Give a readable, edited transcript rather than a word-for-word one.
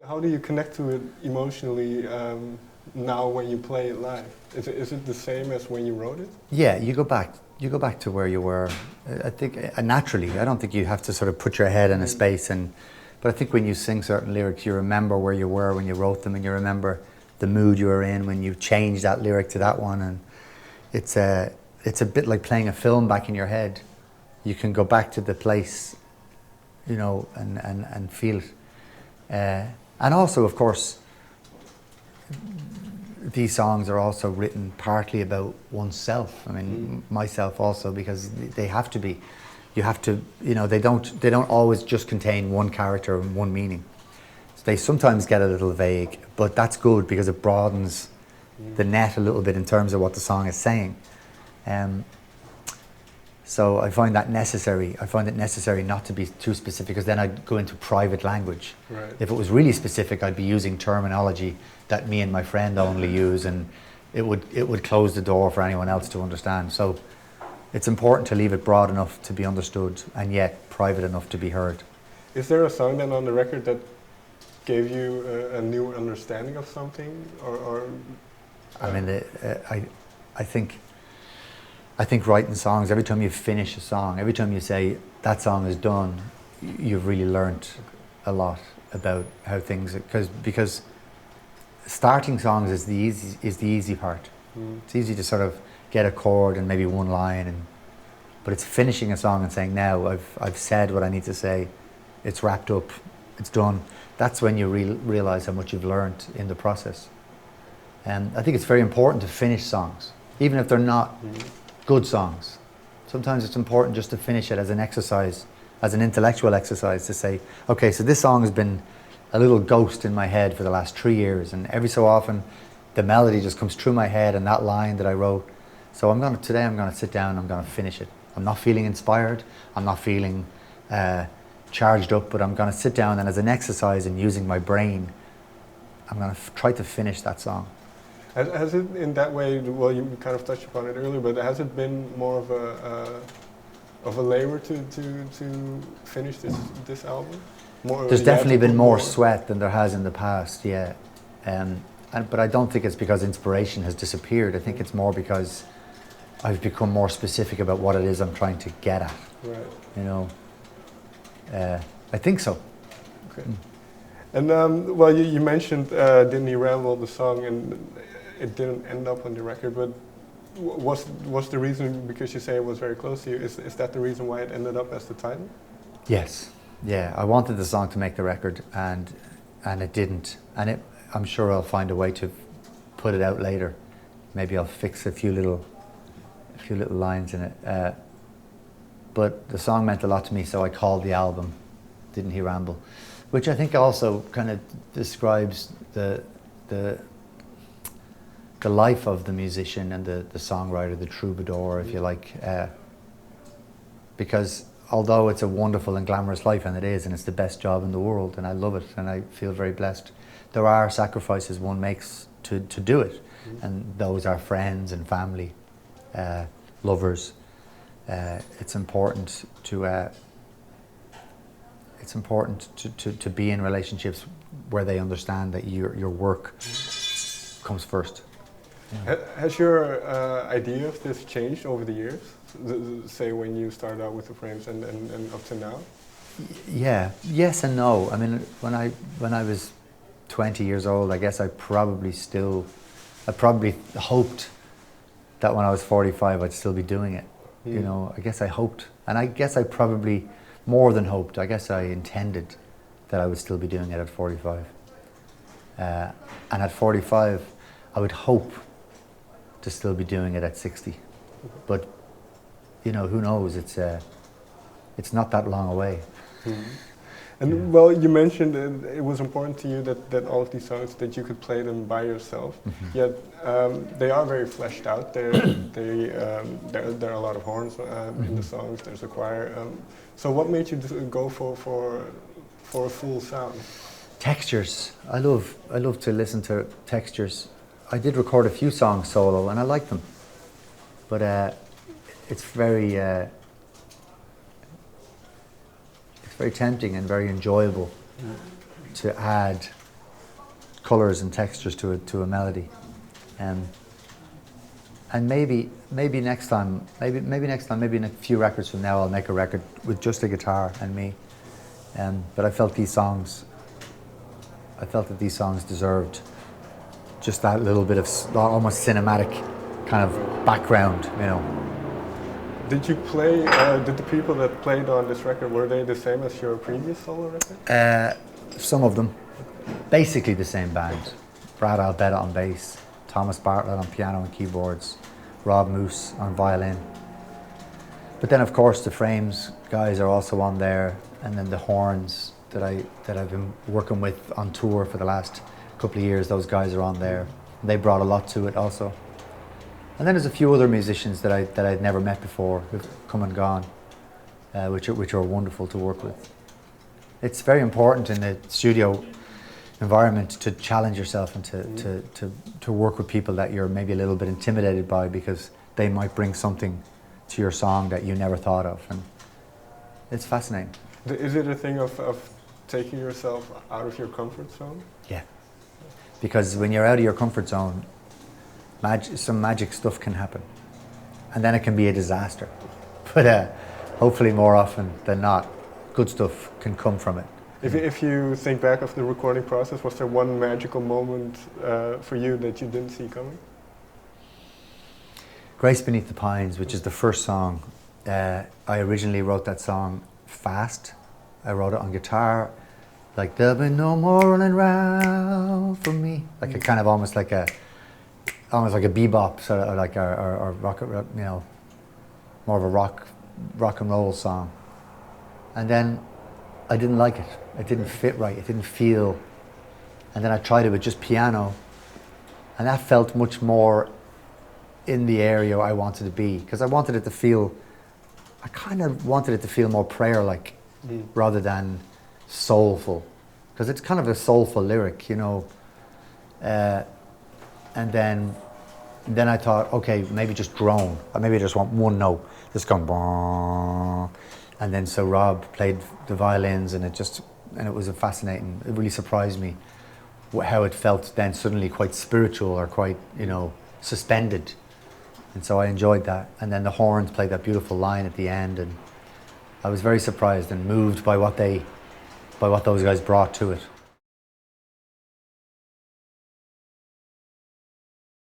How do you connect to it emotionally now when you play it live? Is it the same as when you wrote it? Yeah, you go back. You go back to where you were. I think naturally. I don't think you have to sort of put your head in a space. But I think when you sing certain lyrics, you remember where you were when you wrote them, and you remember the mood you were in when you changed that lyric to that one. And it's a bit like playing a film back in your head. You can go back to the place, and feel it. And also, of course, these songs are also written partly about oneself. I mean, myself also, because they have to be. You have to, they don't always just contain one character and one meaning. So they sometimes get a little vague, but that's good because it broadens the net a little bit in terms of what the song is saying. So I find that necessary. I find it necessary not to be too specific, because then I'd go into private language. Right. If it was really specific, I'd be using terminology that me and my friend only use, and it would close the door for anyone else to understand. So it's important to leave it broad enough to be understood, and yet private enough to be heard. Is there a song then on the record that gave you a new understanding of something, or I mean, I think writing songs, every time you finish a song, every time you say that song is done, you've really learned a lot about how things, because starting songs is the easy part. It's easy to sort of get a chord and maybe one line, but it's finishing a song and saying, now I've said what I need to say, it's wrapped up, it's done. That's when you realize how much you've learned in the process. And I think it's very important to finish songs, even if they're not good songs. Sometimes it's important just to finish it as an exercise, as an intellectual exercise, to say, okay, so this song has been a little ghost in my head for the last 3 years, and every so often the melody just comes through my head and that line that I wrote. So today I'm going to sit down and I'm going to finish it. I'm not feeling inspired, I'm not feeling charged up, but I'm going to sit down, and as an exercise in using my brain, I'm going to try to finish that song. Has it in that way, well, you kind of touched upon it earlier, but has it been more of a labor to finish this album? There's definitely been more sweat than there has in the past, yeah. But I don't think it's because inspiration has disappeared. I think it's more because I've become more specific about what it is I'm trying to get at. Right. I think so. Okay. And well, you mentioned Didn't He Ramble, the song, and it didn't end up on the record, but was the reason, because you say it was very close to you, is that the reason why it ended up as the title? Yes. Yeah, I wanted the song to make the record, and it didn't. And I'm sure I'll find a way to put it out later. Maybe I'll fix a few little lines in it. But the song meant a lot to me, so I called the album Didn't He Ramble, which I think also kind of describes the life of the musician and the songwriter, the troubadour, if you like. Because although it's a wonderful and glamorous life, and it is, and it's the best job in the world, and I love it, and I feel very blessed, there are sacrifices one makes to do it, and those are friends and family, lovers. It's important to be in relationships where they understand that your work comes first. Yeah. Has your idea of this changed over the years? Say when you started out with the frames and up to now? Yeah, yes and no. I mean, when I was 20 years old, I guess I probably hoped that when I was 45 I'd still be doing it. I guess I hoped, and I guess I probably more than hoped, I guess I intended that I would still be doing it at 45. And at 45 I would hope to still be doing it at 60. But who knows, it's not that long away. And well, you mentioned it was important to you that all of these songs, that you could play them by yourself. Yet they are very fleshed out. There are a lot of horns in the songs. There's a choir. So what made you go for a full sound? Textures. I love to listen to textures. I did record a few songs solo, and I like them, but it's very tempting and very enjoyable to add colors and textures to a melody. And maybe next time, maybe in a few records from now, I'll make a record with just a guitar and me. But I felt that these songs deserved just that little bit of almost cinematic kind of background, you know. Did you play? Did the people that played on this record, were they the same as your previous solo record? Some of them, basically the same band. Brad Albetta on bass, Thomas Bartlett on piano and keyboards, Rob Moose on violin. But then, of course, the Frames guys are also on there, and then the horns that I've been working with on tour for the last couple of years. Those guys are on there. They brought a lot to it also. And then there's a few other musicians that I'd never met before who've come and gone, which are wonderful to work with. It's very important in the studio environment to challenge yourself and to work with people that you're maybe a little bit intimidated by, because they might bring something to your song that you never thought of, and it's fascinating. Is it a thing of taking yourself out of your comfort zone? Yeah, because when you're out of your comfort zone, some magic stuff can happen, and then it can be a disaster. But hopefully more often than not, good stuff can come from it. If you think back of the recording process, was there one magical moment for you that you didn't see coming? Grace Beneath the Pines, which is the first song. I originally wrote that song fast. I wrote it on guitar, like there'll be no more running round for me, like a kind of almost like a bebop sort of, like or rock, you know, more of a rock and roll song. And then I didn't like it. It didn't fit right. It didn't feel. And then I tried it with just piano, and that felt much more in the area I wanted to be, because I wanted it to feel. I kind of wanted it to feel more prayer-like, rather than soulful, because it's kind of a soulful lyric, you know. And then I thought, okay, maybe just drone. Or maybe I just want one note, just going bong. And then so Rob played the violins, and it was fascinating. It really surprised me how it felt then suddenly quite spiritual, or quite, you know, suspended. And so I enjoyed that. And then the horns played that beautiful line at the end, and I was very surprised and moved by what those guys brought to it.